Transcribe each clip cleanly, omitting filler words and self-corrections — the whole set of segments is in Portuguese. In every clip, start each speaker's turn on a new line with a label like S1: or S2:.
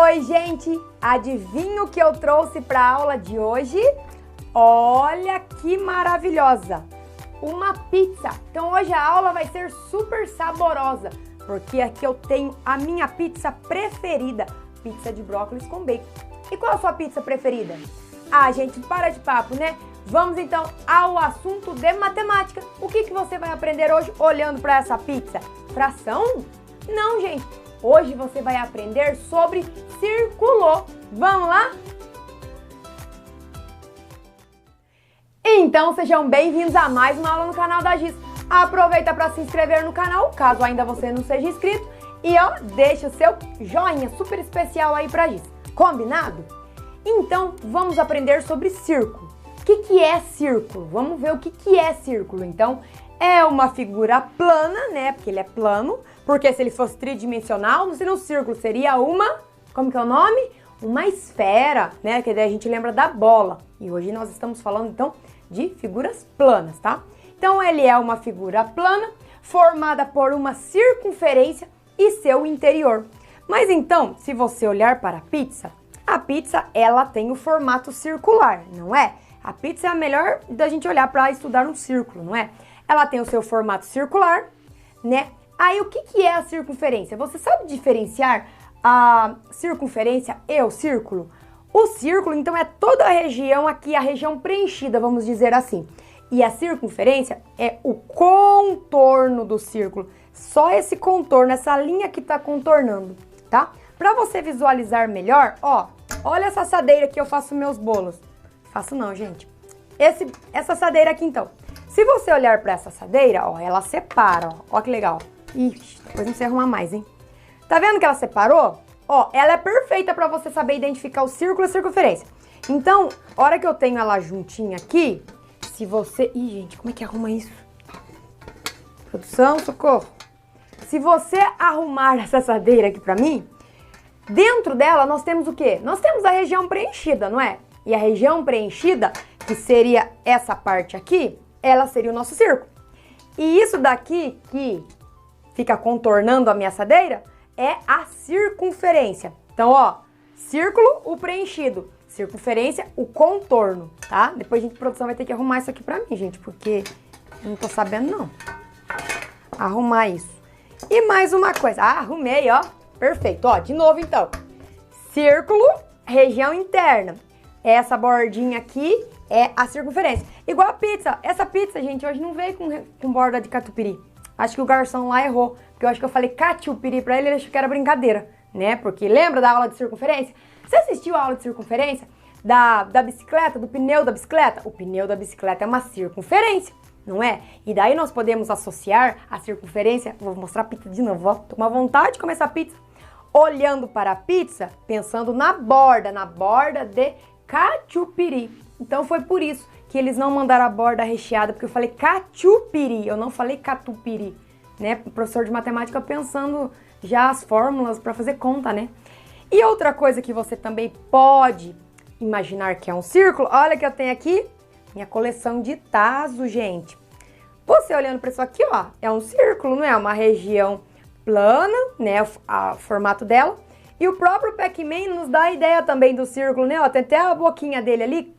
S1: Oi, gente! Adivinha o que eu trouxe para a aula de hoje? Olha que maravilhosa! Uma pizza! Então hoje a aula vai ser super saborosa, porque aqui eu tenho a minha pizza preferida, pizza de brócolis com bacon. E qual a sua pizza preferida? Ah, gente, para de papo, né? Vamos então ao assunto de matemática. O que você vai aprender hoje olhando para essa pizza? Fração? Não, gente. Hoje você vai aprender sobre círculo. Vamos lá? Então sejam bem-vindos a mais uma aula no canal da Giz. Aproveita para se inscrever no canal, caso ainda você não seja inscrito. E ó, deixa o seu joinha super especial aí pra Giz. Combinado? Então vamos aprender sobre círculo. O que é círculo? Vamos ver o que é círculo. Então, é uma figura plana, né? Porque ele é plano. Porque se ele fosse tridimensional, não seria um círculo, seria uma... Como que é o nome? Uma esfera, né? Que daí a gente lembra da bola. E hoje nós estamos falando, então, de figuras planas, tá? Então, ele é uma figura plana, formada por uma circunferência e seu interior. Mas então, se você olhar para a pizza, ela tem o formato circular, não é? A pizza é a melhor da gente olhar para estudar um círculo, não é? Ela tem o seu formato circular, né? Aí, o que é a circunferência? Você sabe diferenciar a circunferência e o círculo? O círculo, então, é toda a região aqui, a região preenchida, vamos dizer assim. E a circunferência é o contorno do círculo. Só esse contorno, essa linha que está contornando, tá? Para você visualizar melhor, ó, olha essa assadeira que eu faço meus bolos. Faço não, gente. Essa assadeira aqui, então. Se você olhar para essa assadeira, ó, ela separa, ó que legal. Ixi, depois não sei arrumar mais, hein? Tá vendo que ela separou? Ó, ela é perfeita para você saber identificar o círculo e a circunferência. Então, a hora que eu tenho ela juntinha aqui, se você... Ih, gente, como é que arruma isso? Produção, socorro. Se você arrumar essa assadeira aqui pra mim, dentro dela nós temos o quê? Nós temos a região preenchida, não é? E a região preenchida, que seria essa parte aqui, ela seria o nosso círculo. E isso daqui, que fica contornando a minha assadeira, é a circunferência. Então, ó, círculo, o preenchido. Circunferência, o contorno, tá? Depois a produção vai ter que arrumar isso aqui pra mim, gente, porque eu não tô sabendo, não. Arrumar isso. E mais uma coisa. Ah, arrumei, ó. Perfeito. Ó, de novo, então. Círculo, região interna. Essa bordinha aqui é a circunferência. Igual a pizza. Essa pizza, gente, hoje não veio com borda de catupiry. Acho que o garçom lá errou. Porque eu acho que eu falei catupiry pra ele achou que era brincadeira, né? Porque lembra da aula de circunferência? Você assistiu a aula de circunferência da bicicleta, do pneu da bicicleta? O pneu da bicicleta é uma circunferência, não é? E daí nós podemos associar a circunferência... Vou mostrar a pizza de novo, ó. Tô com uma vontade de comer essa pizza. Olhando para a pizza, pensando na borda de catupiry. Então foi por isso que eles não mandaram a borda recheada, porque eu falei catupiry, eu não falei catupiry, né? O professor de matemática pensando já as fórmulas para fazer conta, né? E outra coisa que você também pode imaginar que é um círculo, olha que eu tenho aqui minha coleção de tazos, gente. Você olhando para isso aqui, ó, é um círculo, não é? Uma região plana, né? O formato dela. E o próprio Pac-Man nos dá a ideia também do círculo, né? Ó, tem até a boquinha dele ali,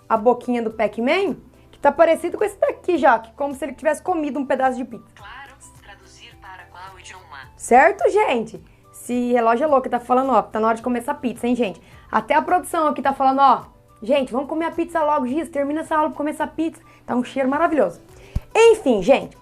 S1: a boquinha do Pac-Man, que tá parecido com esse daqui já, que como se ele tivesse comido um pedaço de pizza.
S2: Claro, traduzir para qual idioma?
S1: Certo, gente? Esse relógio é louco que tá falando, ó, tá na hora de comer essa pizza, hein, gente? Até a produção aqui tá falando, ó, gente, vamos comer a pizza logo, Giz, termina essa aula pra comer essa pizza. Tá um cheiro maravilhoso. Enfim, gente,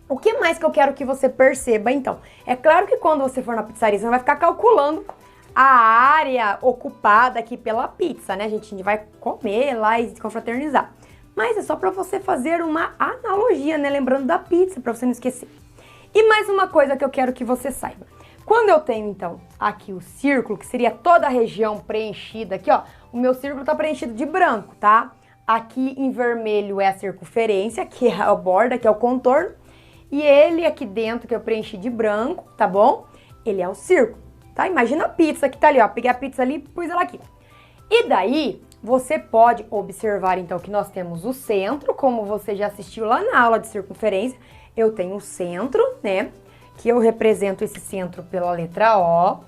S1: o que mais que eu quero que você perceba, então? É claro que quando você for na pizzaria, você não vai ficar calculando a área ocupada aqui pela pizza, né, gente? A gente vai comer lá e se confraternizar. Mas é só pra você fazer uma analogia, né, lembrando da pizza, pra você não esquecer. E mais uma coisa que eu quero que você saiba. Quando eu tenho, então, aqui o círculo, que seria toda a região preenchida aqui, ó, o meu círculo tá preenchido de branco, tá? Aqui em vermelho é a circunferência, que é a borda, que é o contorno. E ele aqui dentro, que eu preenchi de branco, tá bom? Ele é o círculo, tá? Imagina a pizza que tá ali, ó. Peguei a pizza ali e pus ela aqui. E daí, você pode observar, então, que nós temos o centro, como você já assistiu lá na aula de circunferência. Eu tenho o centro, né? Que eu represento esse centro pela letra O.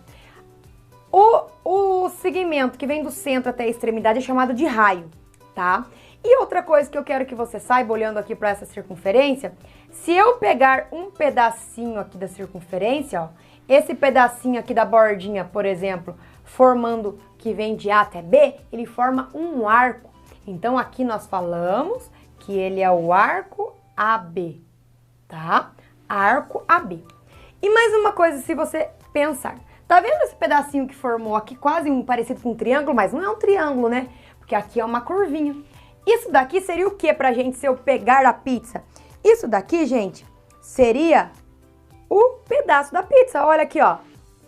S1: segmento que vem do centro até a extremidade é chamado de raio, tá? E outra coisa que eu quero que você saiba, olhando aqui para essa circunferência, se eu pegar um pedacinho aqui da circunferência, ó, esse pedacinho aqui da bordinha, por exemplo, formando que vem de A até B, ele forma um arco. Então aqui nós falamos que ele é o arco AB, tá? Arco AB. E mais uma coisa, se você pensar, tá vendo esse pedacinho que formou aqui, quase um parecido com um triângulo, mas não é um triângulo, né? Porque aqui é uma curvinha. Isso daqui seria o que pra gente se eu pegar a pizza? Isso daqui, gente, seria o pedaço da pizza. Olha aqui, ó,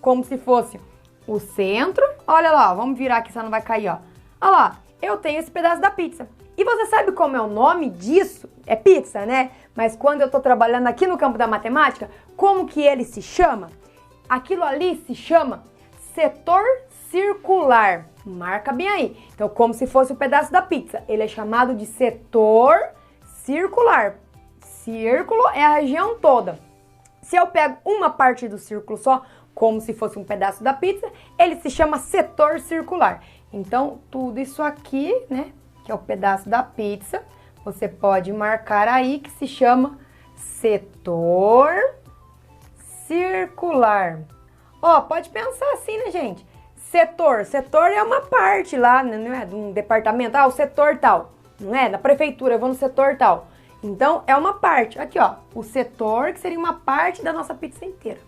S1: como se fosse o centro. Olha lá, ó, vamos virar aqui, só não vai cair, ó. Olha lá, eu tenho esse pedaço da pizza. E você sabe como é o nome disso? É pizza, né? Mas quando eu tô trabalhando aqui no campo da matemática, como que ele se chama? Aquilo ali se chama setor circular. Marca bem aí. Então, como se fosse o pedaço da pizza. Ele é chamado de setor circular. Círculo é a região toda. Se eu pego uma parte do círculo só, como se fosse um pedaço da pizza, ele se chama setor circular. Então, tudo isso aqui, né, que é o pedaço da pizza, você pode marcar aí que se chama setor circular. Ó, pode pensar assim, né, gente? Setor é uma parte lá, não é? De um departamento, o setor tal, não é? Da prefeitura, eu vou no setor tal. Então, é uma parte. Aqui, ó, o setor que seria uma parte da nossa pizza inteira.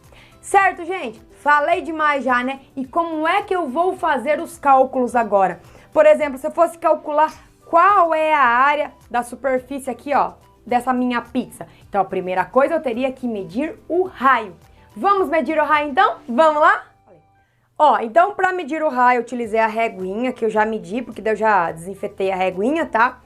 S1: Certo, gente? Falei demais já, né? E como é que eu vou fazer os cálculos agora? Por exemplo, se eu fosse calcular qual é a área da superfície aqui, ó, dessa minha pizza. Então, a primeira coisa, eu teria que medir o raio. Vamos medir o raio, então? Vamos lá? Ó, então para medir o raio eu utilizei a reguinha, que eu já medi, porque eu já desinfetei a reguinha, tá?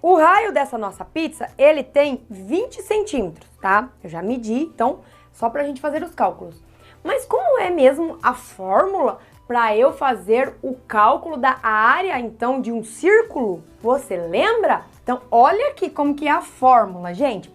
S1: O raio dessa nossa pizza, ele tem 20 centímetros, tá? Eu já medi, então, só pra gente fazer os cálculos. Mas como é mesmo a fórmula para eu fazer o cálculo da área, então, de um círculo? Você lembra? Então, olha aqui como que é a fórmula, gente.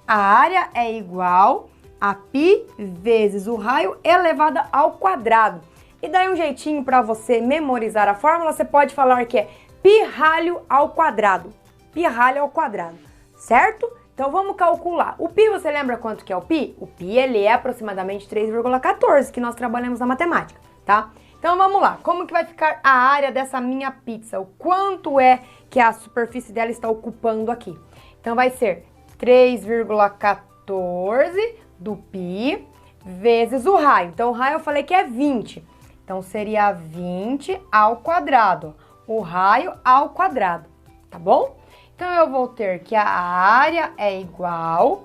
S1: A área é igual a π vezes o raio elevado ao quadrado. E daí um jeitinho para você memorizar a fórmula, você pode falar que é π ralho ao quadrado. Π ralho ao quadrado, certo? Então vamos calcular. O π, você lembra quanto que é o π? O π, ele é aproximadamente 3,14, que nós trabalhamos na matemática, tá? Então vamos lá. Como que vai ficar a área dessa minha pizza? O quanto é que a superfície dela está ocupando aqui? Então vai ser 3,14 do π vezes o raio. Então, o raio eu falei que é 20. Então, seria 20 ao quadrado. O raio ao quadrado, tá bom? Então, eu vou ter que a área é igual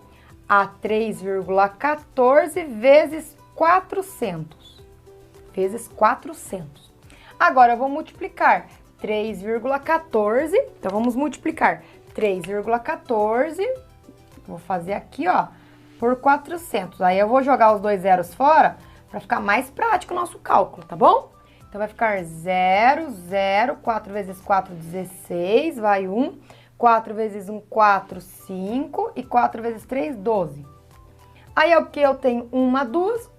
S1: a 3,14 vezes 400. Vezes 400. Agora, eu vou multiplicar 3,14. Então, vamos multiplicar 3,14. Vou fazer aqui, ó, por 400. Aí eu vou jogar os dois zeros fora para ficar mais prático o nosso cálculo, tá bom? Então vai ficar 0, 0, 4 vezes 4, 16, vai 1, 4 vezes 1, 4, 5 e 4 vezes 3, 12. Aí é o que eu tenho 1, 2,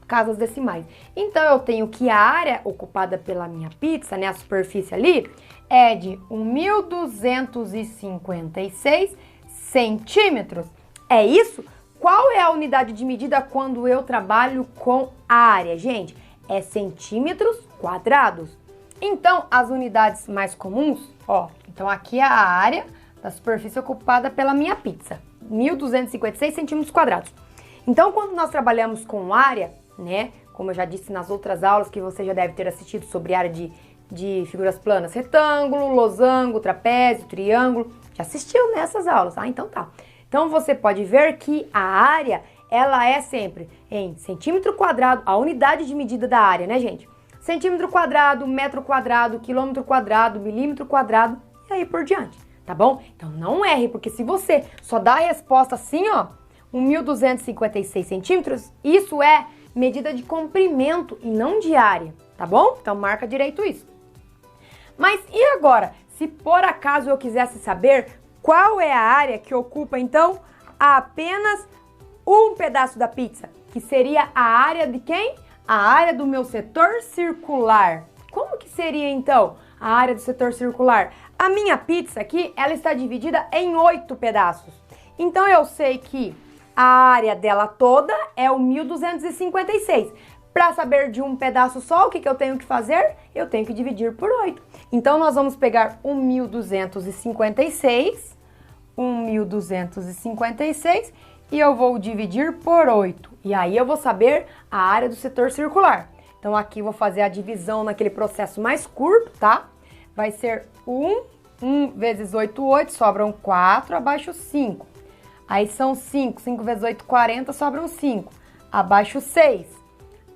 S1: casas decimais. Então eu tenho que a área ocupada pela minha pizza, né, a superfície ali, é de 1.256 centímetros. É isso? Qual é a unidade de medida quando eu trabalho com área, gente? É centímetros quadrados. Então, as unidades mais comuns, ó, então aqui é a área da superfície ocupada pela minha pizza, 1.256 centímetros quadrados. Então, quando nós trabalhamos com área, né, como eu já disse nas outras aulas que você já deve ter assistido sobre área de figuras planas, retângulo, losango, trapézio, triângulo, já assistiu nessas aulas, então tá. Então, você pode ver que a área, ela é sempre em centímetro quadrado, a unidade de medida da área, né, gente? Centímetro quadrado, metro quadrado, quilômetro quadrado, milímetro quadrado e aí por diante, tá bom? Então, não erre, porque se você só dá a resposta assim, ó, 1.256 centímetros, isso é medida de comprimento e não de área, tá bom? Então, marca direito isso. Mas e agora, se por acaso eu quisesse saber qual é a área que ocupa, então, apenas um pedaço da pizza? Que seria a área de quem? a área do meu setor circular. Como que seria, então, a área do setor circular? A minha pizza aqui, ela está dividida em 8 pedaços. Então, eu sei que a área dela toda é o 1.256. Para saber de um pedaço só, o que eu tenho que fazer? Eu tenho que dividir por 8. Então, nós vamos pegar 1.256, 1.256 e eu vou dividir por 8. E aí eu vou saber a área do setor circular. Então, aqui eu vou fazer a divisão naquele processo mais curto, tá? Vai ser 1 vezes 8, 8, sobram 4, abaixo 5. Aí são 5, 5 vezes 8, 40, sobram 5. Abaixo 6.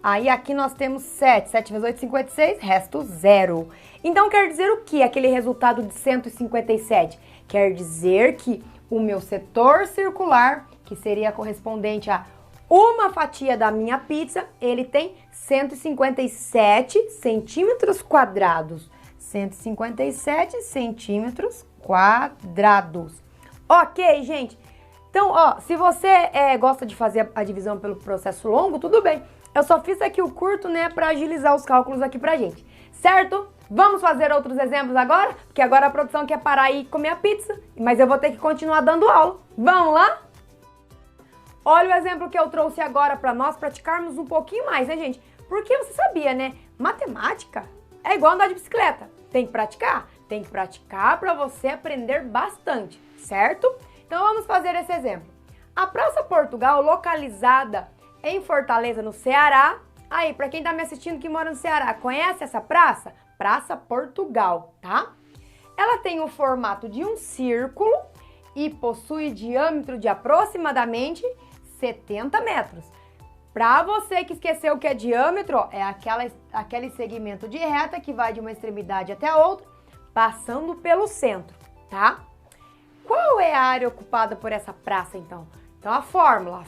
S1: Aí aqui nós temos 7, 7 vezes 8, 56, resto 0. Então quer dizer o que aquele resultado de 157? Quer dizer que o meu setor circular, que seria correspondente a uma fatia da minha pizza, ele tem 157 centímetros quadrados. 157 centímetros quadrados. Ok, gente? Então, ó, se você gosta de fazer a divisão pelo processo longo, tudo bem. Eu só fiz aqui o curto, né, para agilizar os cálculos aqui pra gente, certo? Vamos fazer outros exemplos agora? Porque agora a produção quer parar e comer a pizza, mas eu vou ter que continuar dando aula. Vamos lá? Olha o exemplo que eu trouxe agora para nós praticarmos um pouquinho mais, né, gente? Porque você sabia, né? Matemática é igual andar de bicicleta. Tem que praticar? Tem que praticar para você aprender bastante, certo? Então vamos fazer esse exemplo. A Praça Portugal, localizada em Fortaleza, no Ceará. Aí, para quem tá me assistindo que mora no Ceará, conhece essa praça? Praça Portugal, tá? Ela tem o formato de um círculo e possui diâmetro de aproximadamente 70 metros. Para você que esqueceu o que é diâmetro, ó, é aquele segmento de reta que vai de uma extremidade até a outra, passando pelo centro, tá? Qual é a área ocupada por essa praça, então? Então, a fórmula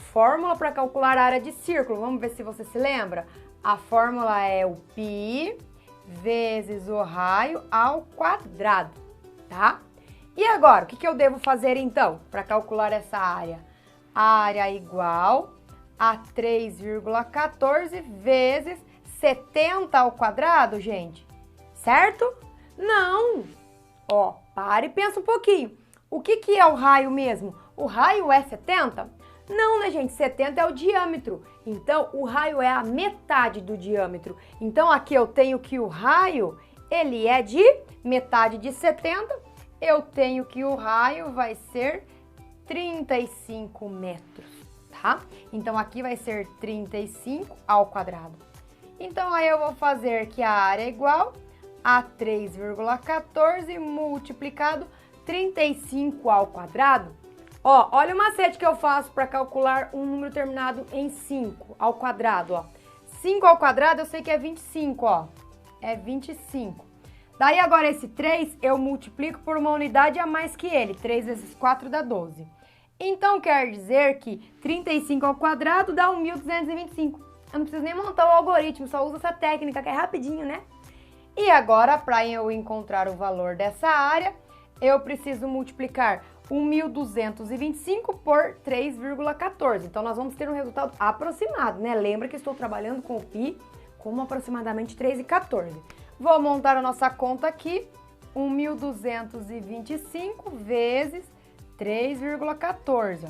S1: para calcular a área de círculo, vamos ver se você se lembra. A fórmula é o π vezes o raio ao quadrado, tá? E agora, o que eu devo fazer, então, para calcular essa área? A área é igual a 3,14 vezes 70 ao quadrado, gente, certo? Não! Ó, para e pensa um pouquinho. O que é o raio mesmo? O raio é 70? Não, né, gente? 70 é o diâmetro. Então, o raio é a metade do diâmetro. Então, aqui eu tenho que o raio, ele é de metade de 70. Eu tenho que o raio vai ser 35 metros, tá? Então, aqui vai ser 35 ao quadrado. Então, aí eu vou fazer que a área é igual a 3,14 multiplicado 35 ao quadrado. Ó, olha o macete que eu faço para calcular um número terminado em 5 ao quadrado, ó. 5 ao quadrado eu sei que é 25, ó. É 25. Daí agora esse 3 eu multiplico por uma unidade a mais que ele. 3 vezes 4 dá 12. Então quer dizer que 35 ao quadrado dá 1.225. Eu não preciso nem montar o algoritmo, só uso essa técnica que é rapidinho, né? E agora, para eu encontrar o valor dessa área, eu preciso multiplicar 1.225 por 3,14. Então, nós vamos ter um resultado aproximado, né? Lembra que estou trabalhando com o π como aproximadamente 3,14. Vou montar a nossa conta aqui. 1.225 vezes 3,14.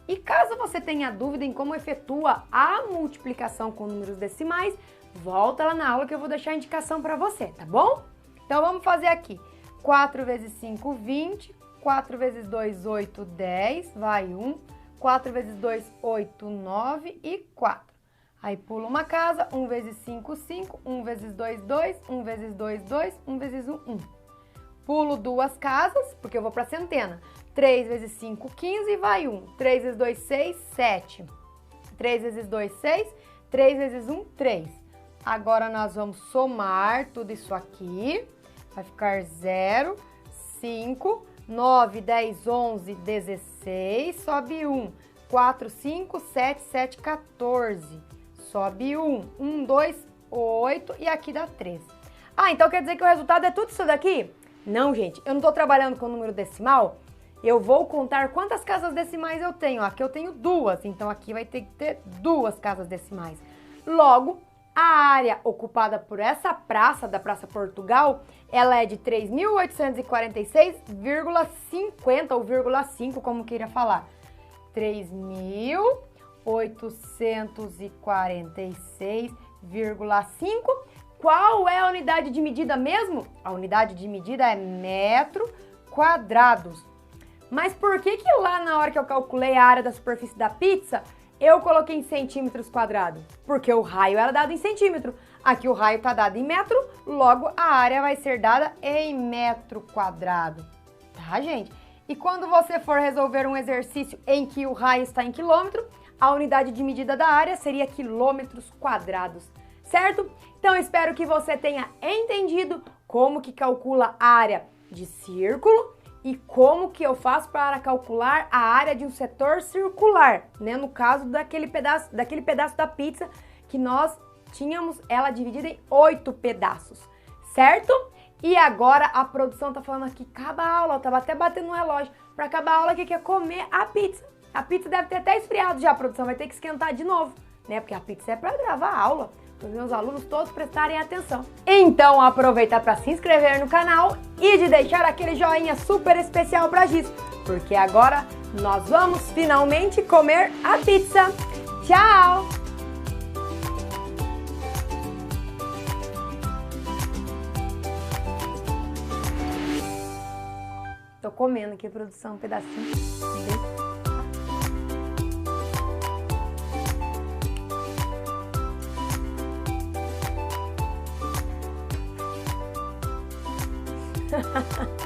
S1: E caso você tenha dúvida em como efetua a multiplicação com números decimais, volta lá na aula que eu vou deixar a indicação para você, tá bom? Então, vamos fazer aqui. 4 vezes 5, 20. 4 vezes 2, 8, 10. Vai 1. 4 vezes 2, 8, 9 e 4. Aí pula uma casa. 1 vezes 5, 5. 1 vezes 2, 2. 1 vezes 2, 2. 1 vezes 1, 1. Pulo duas casas, porque eu vou para centena. 3 vezes 5, 15 e vai 1. 3 vezes 2, 6, 7. 3 vezes 2, 6. 3 vezes 1, 3. Agora nós vamos somar tudo isso aqui. Vai ficar 0, 5, 9, 10, 11, 16. Sobe 1. 4, 5, 7, 7, 14. Sobe 1. 1, 2, 8 e aqui dá 3. Ah, então quer dizer que o resultado é tudo isso daqui? Não, gente, eu não estou trabalhando com número decimal. Eu vou contar quantas casas decimais eu tenho. Aqui eu tenho 2, então aqui vai ter que ter 2 casas decimais. Logo, A área ocupada por essa praça, da Praça Portugal, ela é de 3.846,50 ou 5, como queira falar. 3.846,5. Qual é a unidade de medida mesmo? A unidade de medida é metro quadrados. Mas por que lá na hora que eu calculei a área da superfície da pizza, eu coloquei em centímetros quadrados? Porque o raio era dado em centímetro. Aqui o raio está dado em metro, logo a área vai ser dada em metro quadrado. Tá, gente? E quando você for resolver um exercício em que o raio está em quilômetro, a unidade de medida da área seria quilômetros quadrados, certo? Então espero que você tenha entendido como que calcula a área de círculo e como que eu faço para calcular a área de um setor circular, né? No caso daquele pedaço da pizza que nós tínhamos ela dividida em 8 pedaços, certo? E agora a produção tá falando aqui, acaba a aula, eu tava até batendo no relógio, para acabar a aula que quer comer a pizza. A pizza deve ter até esfriado já, a produção vai ter que esquentar de novo, né? Porque a pizza é para gravar a aula, para os meus alunos todos prestarem atenção. Então aproveita para se inscrever no canal e de deixar aquele joinha super especial pra Giz, porque agora nós vamos finalmente comer a pizza. Tchau! Tô comendo aqui, produção, um pedacinho. Ha ha ha.